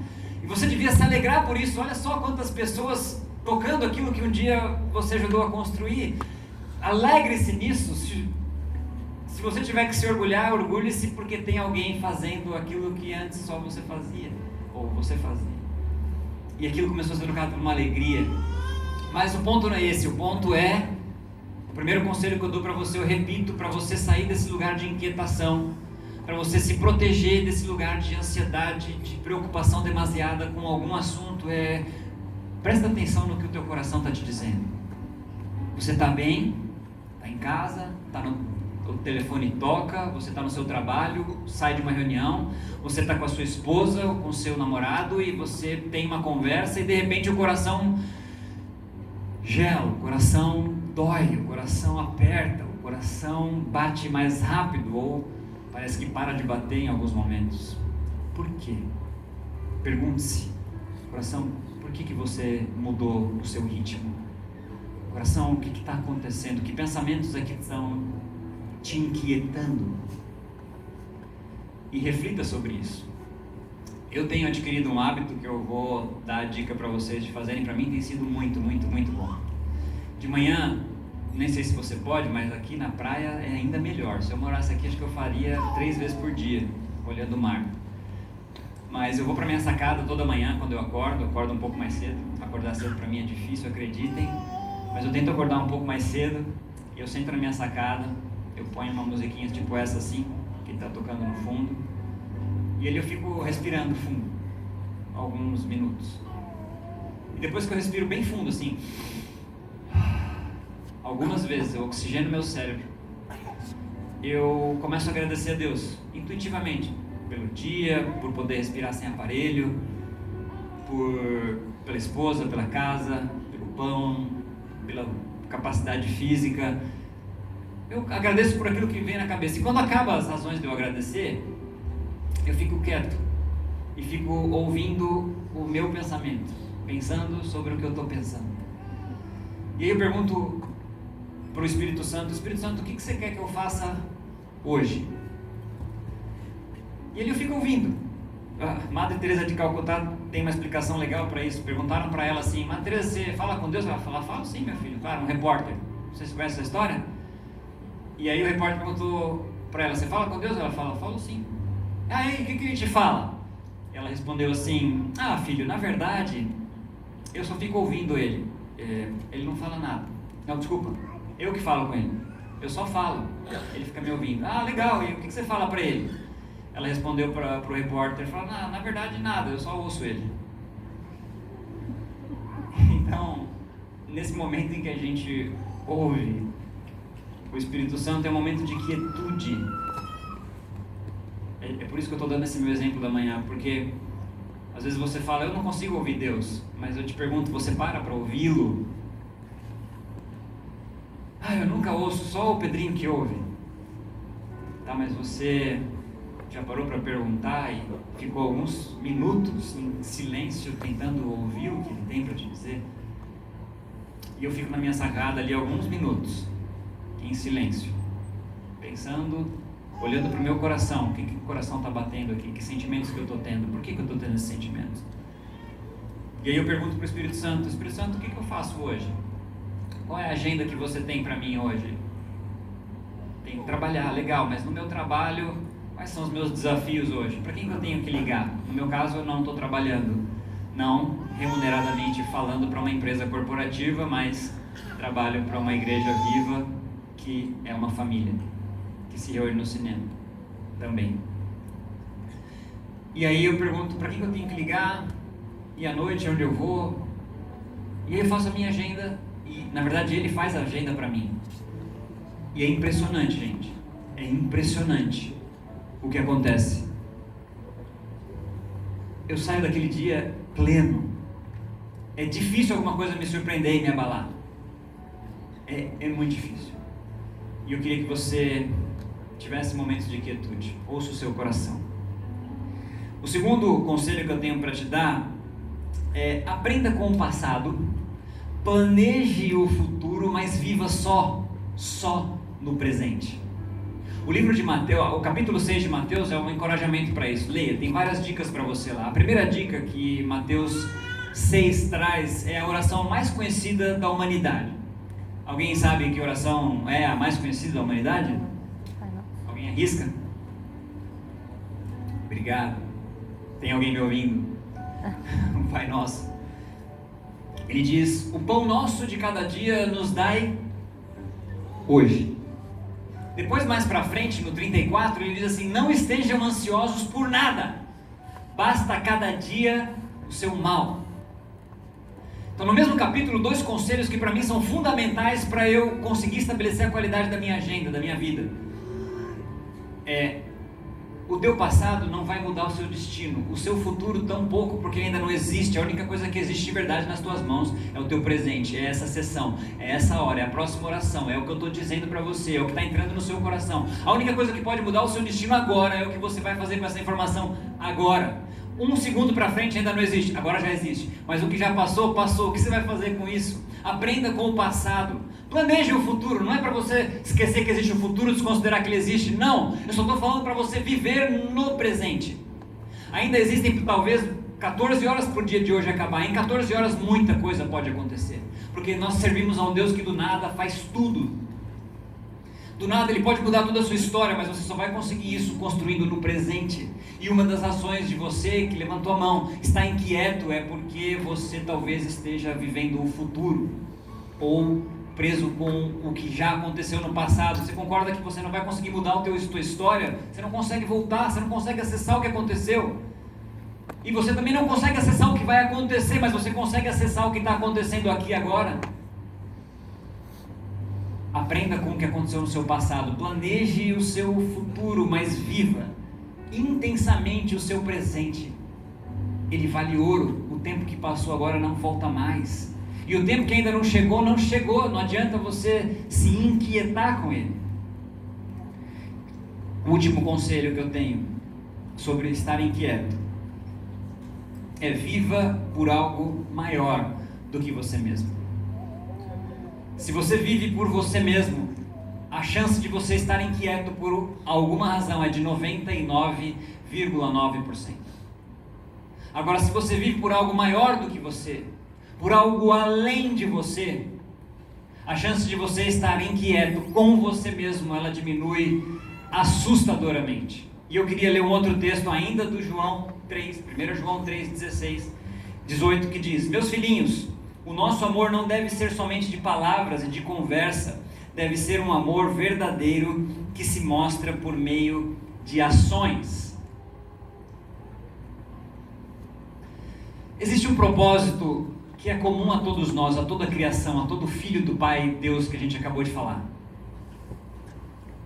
E você devia se alegrar por isso. Olha só quantas pessoas tocando aquilo que um dia você ajudou a construir. Alegre-se nisso. Se você tiver que se orgulhar, orgulhe-se porque tem alguém fazendo aquilo que antes só você fazia. Ou você fazia. E aquilo começou a ser trocado por uma alegria. Mas o ponto não é esse. O ponto é... o primeiro conselho que eu dou para você, eu repito, para você sair desse lugar de inquietação, para você se proteger desse lugar de ansiedade, de preocupação demasiada com algum assunto, presta atenção no que o teu coração está te dizendo. Você está bem, está em casa, o telefone toca, você está no seu trabalho, sai de uma reunião, você está com a sua esposa ou com o seu namorado e você tem uma conversa e de repente o coração gela, o coração dói, o coração aperta, o coração bate mais rápido ou parece que para de bater em alguns momentos. Por quê? Pergunte-se, coração, por que você mudou o seu ritmo? Coração, o que está acontecendo? Que pensamentos aqui estão te inquietando? E reflita sobre isso. Eu tenho adquirido um hábito que eu vou dar a dica para vocês de fazerem. Para mim tem sido muito, muito, muito bom. De manhã, nem sei se você pode, mas aqui na praia é ainda melhor. Se eu morasse aqui, acho que eu faria 3 vezes por dia, olhando o mar. Mas eu vou para minha sacada toda manhã quando eu acordo um pouco mais cedo. Acordar cedo para mim é difícil, acreditem. Mas eu tento acordar um pouco mais cedo e eu sento na minha sacada, eu ponho uma musiquinha tipo essa assim, que está tocando no fundo. E ali eu fico respirando fundo, alguns minutos. E depois que eu respiro bem fundo assim, algumas vezes eu oxigeno meu cérebro, eu começo a agradecer a Deus, intuitivamente, pelo dia, por poder respirar sem aparelho, pela esposa, pela casa, pelo pão, pela capacidade física. Eu agradeço por aquilo que vem na cabeça. E quando acaba as razões de eu agradecer, eu fico quieto e fico ouvindo o meu pensamento, pensando sobre o que eu estou pensando. E aí eu pergunto para o Espírito Santo, o que você quer que eu faça hoje? E ele fica ouvindo. A Madre Teresa de Calcutá tem uma explicação legal para isso. Perguntaram para ela assim: Madre Teresa, você fala com Deus? Ela fala: falo sim, meu filho. Claro, um repórter. Você conhece essa história? E aí o repórter perguntou para ela: você fala com Deus? Ela fala: falo sim. Aí, o que ele te fala? Ela respondeu assim: ah, filho, na verdade, eu só fico ouvindo ele. Ele não fala nada. Não, desculpa, eu que falo com ele. Eu só falo, ele fica me ouvindo. Ah, legal, e o que você fala para ele? Ela respondeu para o repórter, falou: na verdade nada, eu só ouço ele. Então, nesse momento em que a gente ouve o Espírito Santo, é um momento de quietude. É por isso que eu estou dando esse meu exemplo da manhã, porque às vezes você fala: eu não consigo ouvir Deus, mas eu te pergunto, você para ouvi-lo? Ah, eu nunca ouço, só o Pedrinho que ouve. Tá, mas você já parou para perguntar e ficou alguns minutos em silêncio tentando ouvir o que ele tem para te dizer? E eu fico na minha sacada ali alguns minutos em silêncio, pensando, olhando para o meu coração. O que o coração está batendo aqui? Que sentimentos que eu estou tendo? Por que eu estou tendo esses sentimentos? E aí eu pergunto para o Espírito Santo: Espírito Santo, o que eu faço hoje? Qual é a agenda que você tem para mim hoje? Tenho que trabalhar, legal, mas no meu trabalho, quais são os meus desafios hoje? Para quem que eu tenho que ligar? No meu caso, eu não estou trabalhando, não remuneradamente falando para uma empresa corporativa, mas trabalho para uma igreja viva que é uma família, que se reúne no cinema também. E aí eu pergunto: para quem que eu tenho que ligar? E à noite, onde eu vou? E aí eu faço a minha agenda. E, na verdade, ele faz a agenda para mim. E é impressionante, gente. É impressionante o que acontece. Eu saio daquele dia pleno. É difícil alguma coisa me surpreender e me abalar. É muito difícil. E eu queria que você tivesse momentos de quietude. Ouça o seu coração. O segundo conselho que eu tenho para te dar é: aprenda com o passado. Planeje o futuro, mas viva só no presente. O livro de Mateus, o capítulo 6 de Mateus é um encorajamento para isso. Leia, tem várias dicas para você lá. A primeira dica que Mateus 6 traz é a oração mais conhecida da humanidade. Alguém sabe que oração é a mais conhecida da humanidade? Alguém arrisca? Obrigado. Tem alguém me ouvindo? O Pai Nosso. Ele diz: o pão nosso de cada dia nos dai hoje. Depois, mais para frente, no 34, ele diz assim: não estejam ansiosos por nada, basta cada dia o seu mal. Então, no mesmo capítulo, 2 conselhos que para mim são fundamentais para eu conseguir estabelecer a qualidade da minha agenda, da minha vida. O teu passado não vai mudar o seu destino, o seu futuro tampouco, porque ainda não existe. A única coisa que existe de verdade nas tuas mãos é o teu presente, é essa sessão, é essa hora, é a próxima oração, é o que eu estou dizendo para você, é o que está entrando no seu coração. A única coisa que pode mudar o seu destino agora é o que você vai fazer com essa informação agora. 1 segundo para frente ainda não existe, agora já existe, mas o que já passou, passou. O que você vai fazer com isso? Aprenda com o passado. Planeje o futuro, não é para você esquecer que existe o futuro, desconsiderar que ele existe, não. Eu só estou falando para você viver no presente. Ainda existem talvez 14 horas por dia de hoje acabar. Em 14 horas muita coisa pode acontecer, porque nós servimos a um Deus que do nada faz tudo. Do nada ele pode mudar toda a sua história, mas você só vai conseguir isso construindo no presente. E uma das razões de você que levantou a mão está inquieto é porque você talvez esteja vivendo o futuro, ou preso com o que já aconteceu no passado. Você concorda que você não vai conseguir mudar a tua história? Você não consegue voltar, você não consegue acessar o que aconteceu. E você também não consegue acessar o que vai acontecer, mas você consegue acessar o que está acontecendo aqui agora. Aprenda com o que aconteceu no seu passado. Planeje o seu futuro, mas viva intensamente o seu presente. Ele vale ouro. O tempo que passou agora não volta mais. E o tempo que ainda não chegou, não chegou. Não adianta você se inquietar com ele. O último conselho que eu tenho sobre estar inquieto é: viva por algo maior do que você mesmo. Se você vive por você mesmo, a chance de você estar inquieto por alguma razão é de 99,9%. Agora, se você vive por algo maior do que você, por algo além de você, a chance de você estar inquieto com você mesmo, ela diminui assustadoramente. E eu queria ler um outro texto ainda do João 3, 1 João 3, 16, 18, que diz: meus filhinhos, o nosso amor não deve ser somente de palavras e de conversa, deve ser um amor verdadeiro que se mostra por meio de ações. Existe um propósito que é comum a todos nós, a toda a criação, a todo filho do Pai Deus que a gente acabou de falar.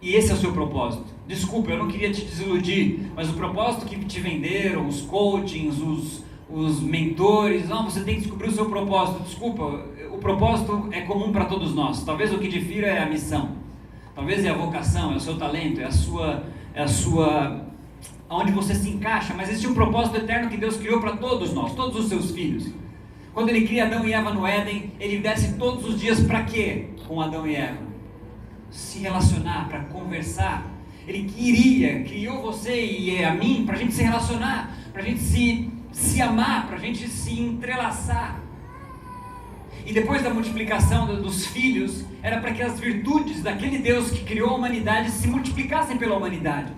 E esse é o seu propósito. Desculpa, eu não queria te desiludir, mas o propósito que te venderam, os coachings, os mentores, não, você tem que descobrir o seu propósito. Desculpa, o propósito é comum para todos nós. Talvez o que difira é a missão, talvez é a vocação, é o seu talento, é a sua onde você se encaixa, mas existe um propósito eterno que Deus criou para todos nós, todos os seus filhos. Quando Ele cria Adão e Eva no Éden, Ele desce todos os dias para quê? Com Adão e Eva se relacionar, para conversar. Ele criou você e a mim para a gente se relacionar, para a gente se amar, para a gente se entrelaçar. E depois da multiplicação dos filhos, era para que as virtudes daquele Deus que criou a humanidade se multiplicassem pela humanidade.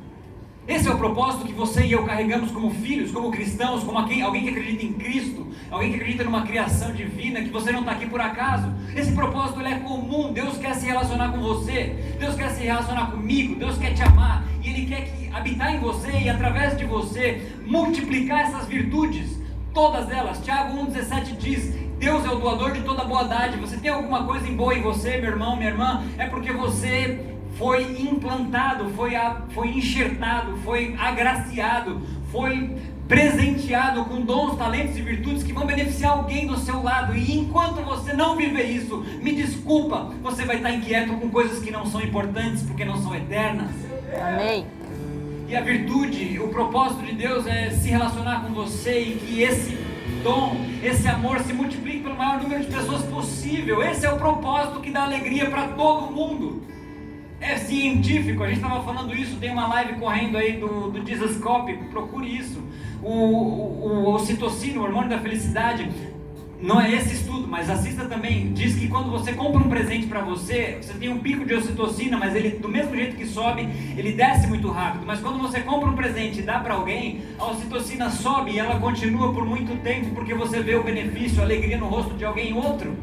Esse é o propósito que você e eu carregamos como filhos, como cristãos, como alguém que acredita em Cristo, alguém que acredita numa criação divina, que você não está aqui por acaso. Esse propósito ele é comum. Deus quer se relacionar com você, Deus quer se relacionar comigo, Deus quer te amar, e Ele quer habitar em você e através de você multiplicar essas virtudes, todas elas. Tiago 1,17 diz: Deus é o doador de toda boa dádiva. Você tem alguma coisa boa em você, meu irmão, minha irmã, é porque você foi implantado, foi enxertado, foi agraciado, foi presenteado com dons, talentos e virtudes que vão beneficiar alguém do seu lado. E enquanto você não viver isso, me desculpa, você vai estar inquieto com coisas que não são importantes, porque não são eternas. Amém. E a virtude, o propósito de Deus é se relacionar com você e que esse dom, esse amor se multiplique pelo maior número de pessoas possível. Esse é o propósito que dá alegria para todo mundo. É científico, a gente estava falando isso, tem uma live correndo aí do Jesus Cop, procure isso. O ocitocina, o hormônio da felicidade, não é esse estudo, mas assista também. Diz que quando você compra um presente para você, você tem um pico de ocitocina, mas ele, do mesmo jeito que sobe, ele desce muito rápido. Mas quando você compra um presente e dá para alguém, a ocitocina sobe e ela continua por muito tempo, porque você vê o benefício, a alegria no rosto de alguém outro.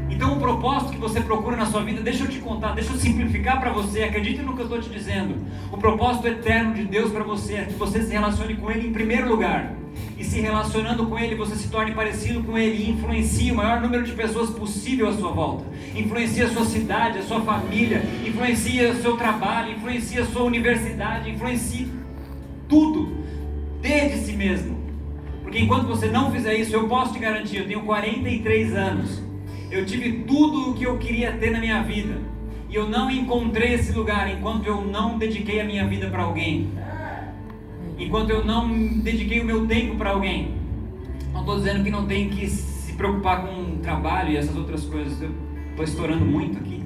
Então o propósito que você procura na sua vida, deixa eu te contar, deixa eu simplificar para você, acredite no que eu estou te dizendo. O propósito eterno de Deus para você é que você se relacione com Ele em primeiro lugar. E se relacionando com Ele, você se torne parecido com Ele e influencie o maior número de pessoas possível à sua volta. Influencie a sua cidade, a sua família, influencie o seu trabalho, influencie a sua universidade, influencie tudo. Dê de si mesmo. Porque enquanto você não fizer isso, eu posso te garantir, eu tenho 43 anos. Eu tive tudo o que eu queria ter na minha vida, e eu não encontrei esse lugar enquanto eu não dediquei a minha vida para alguém, enquanto eu não dediquei o meu tempo para alguém. Não estou dizendo que não tem que se preocupar com o trabalho e essas outras coisas. Eu estou estourando muito aqui.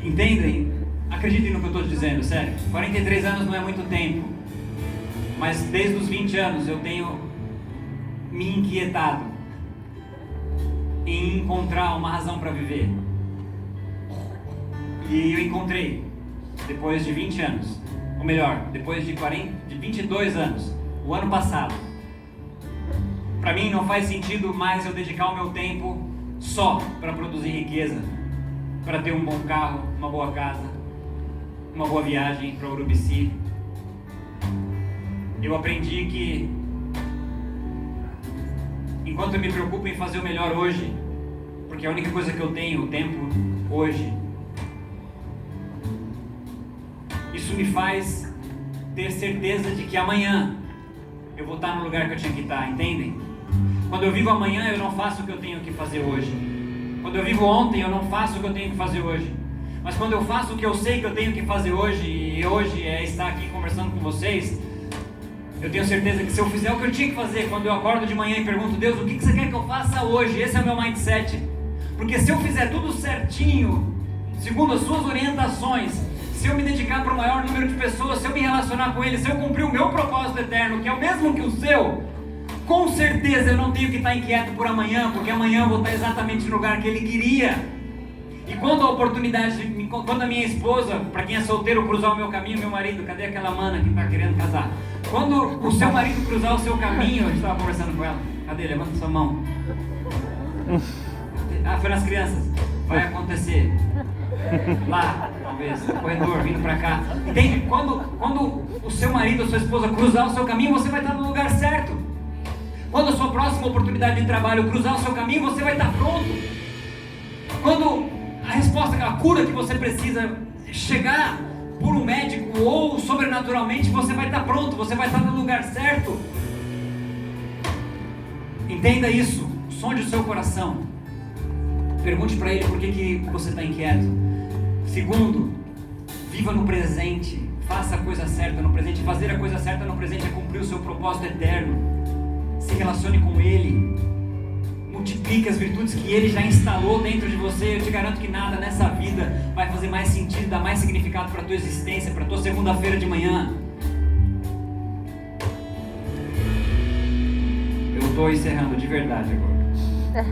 Entendem? Acreditem no que eu estou dizendo, sério. 43 anos não é muito tempo. Mas desde os 20 anos eu tenho me inquietado em encontrar uma razão para viver. E eu encontrei, depois de 20 anos, ou melhor, depois de 22 anos, o ano passado. Para mim não faz sentido mais eu dedicar o meu tempo só para produzir riqueza, para ter um bom carro, uma boa casa, uma boa viagem para Urubici. Eu aprendi que enquanto eu me preocupo em fazer o melhor hoje, porque é a única coisa que eu tenho, o tempo hoje, isso me faz ter certeza de que amanhã eu vou estar no lugar que eu tinha que estar, entendem? Quando eu vivo amanhã, eu não faço o que eu tenho que fazer hoje. Quando eu vivo ontem, eu não faço o que eu tenho que fazer hoje. Mas quando eu faço o que eu sei que eu tenho que fazer hoje, e hoje é estar aqui conversando com vocês, Eu tenho certeza que se eu fizer o que eu tinha que fazer, quando eu acordo de manhã e pergunto, Deus, o que você quer que eu faça hoje? Esse é o meu mindset. Porque se eu fizer tudo certinho, segundo as suas orientações, se eu me dedicar para o maior número de pessoas, se eu me relacionar com eles, se eu cumprir o meu propósito eterno, que é o mesmo que o seu, com certeza eu não tenho que estar inquieto por amanhã, porque amanhã eu vou estar exatamente no lugar que Ele queria. E quando a oportunidade, quando a minha esposa, para quem é solteiro, cruzar o meu caminho, meu marido, cadê aquela mana que está querendo casar? Quando o seu marido cruzar o seu caminho, a gente estava conversando com ela, cadê? Levanta sua mão. Ah, foi nas crianças. Vai acontecer. Lá, talvez, no corredor, vindo pra cá. Entende? Quando o seu marido ou sua esposa cruzar o seu caminho, você vai estar no lugar certo. Quando a sua próxima oportunidade de trabalho cruzar o seu caminho, você vai estar pronto. Quando a resposta, a cura que você precisa chegar por um médico ou sobrenaturalmente, você vai estar pronto, você vai estar no lugar certo. Entenda isso, sonde o seu coração. Pergunte para Ele por que você está inquieto. Segundo, viva no presente. Faça a coisa certa no presente. Fazer a coisa certa no presente é cumprir o seu propósito eterno. Se relacione com Ele. Multiplique as virtudes que Ele já instalou dentro de você. Eu te garanto que nada nessa vida vai fazer mais sentido, dar mais significado para a tua existência, para a tua segunda-feira de manhã. Eu estou encerrando de verdade agora.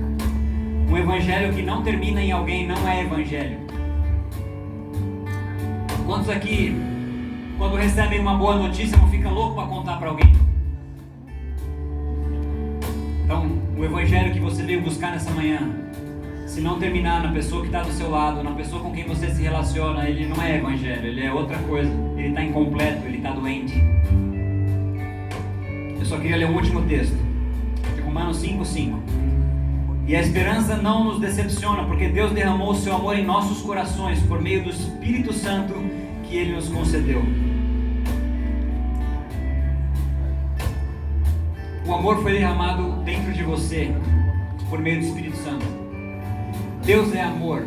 Um evangelho que não termina em alguém não é evangelho. Quantos aqui, quando recebem uma boa notícia, não ficam loucos para contar para alguém? Então, o evangelho que você veio buscar nessa manhã, se não terminar na pessoa que está do seu lado, na pessoa com quem você se relaciona, ele não é evangelho, ele é outra coisa. Ele está incompleto, ele está doente. Eu só queria ler um último texto, de Romanos 5:5. E a esperança não nos decepciona, porque Deus derramou o seu amor em nossos corações por meio do Espírito Santo que Ele nos concedeu. O amor foi derramado dentro de você por meio do Espírito Santo. Deus é amor.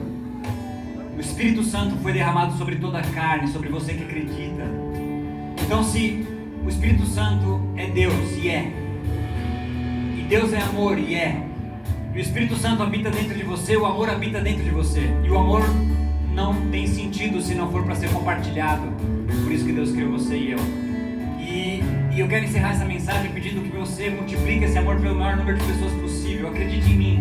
O Espírito Santo foi derramado sobre toda a carne, sobre você que acredita. Então, se o Espírito Santo é Deus, e é, e Deus é amor, e é, e o Espírito Santo habita dentro de você, o amor habita dentro de você. E o amor não tem sentido se não for para ser compartilhado. Por isso que Deus criou você e eu. E eu quero encerrar essa mensagem pedindo que você multiplique esse amor pelo maior número de pessoas possível. Acredite em mim.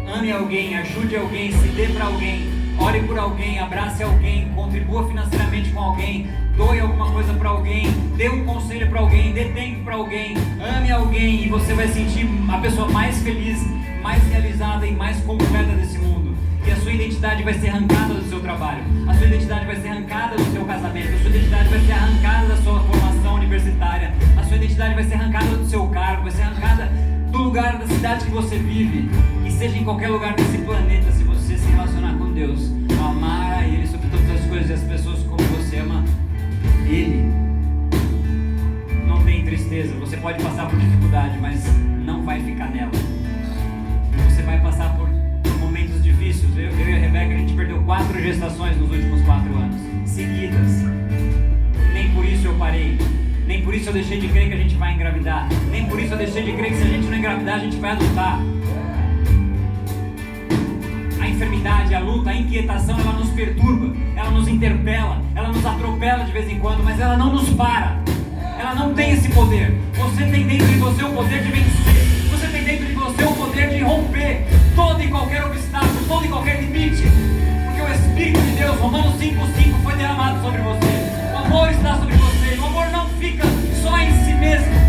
Ame alguém, ajude alguém, se dê para alguém, ore por alguém, abrace alguém, contribua financeiramente com alguém, doe alguma coisa para alguém, dê um conselho para alguém, dê tempo para alguém, ame alguém e você vai sentir a pessoa mais feliz, mais realizada e mais completa desse mundo. E a sua identidade vai ser arrancada do seu trabalho, a sua identidade vai ser arrancada do seu casamento, a sua identidade vai ser arrancada da sua formação universitária, a sua identidade vai ser arrancada do seu cargo, vai ser arrancada do lugar, da cidade que você vive, e seja em qualquer lugar desse planeta, se você se relacionar com Deus, amar a Ele sobre todas as coisas e as pessoas como você ama Ele. Não tem tristeza, você pode passar por dificuldade, mas não vai ficar nela. Você vai passar por momentos difíceis. Eu e a Rebeca, a gente perdeu 4 gestações nos últimos 4 anos, seguidas. Nem por isso eu parei. Nem por isso eu deixei de crer que a gente vai engravidar. Nem por isso eu deixei de crer que se a gente não engravidar, a gente vai adotar. A enfermidade, a luta, a inquietação, ela nos perturba, ela nos interpela, ela nos atropela de vez em quando, mas ela não nos para. Ela não tem esse poder. Você tem dentro de você o poder de vencer. Você tem dentro de você o poder de romper todo e qualquer obstáculo, todo e qualquer limite. Porque o Espírito de Deus, Romanos 5:5, foi derramado sobre você. O amor está sobre você. O amor não fica só em si mesmo.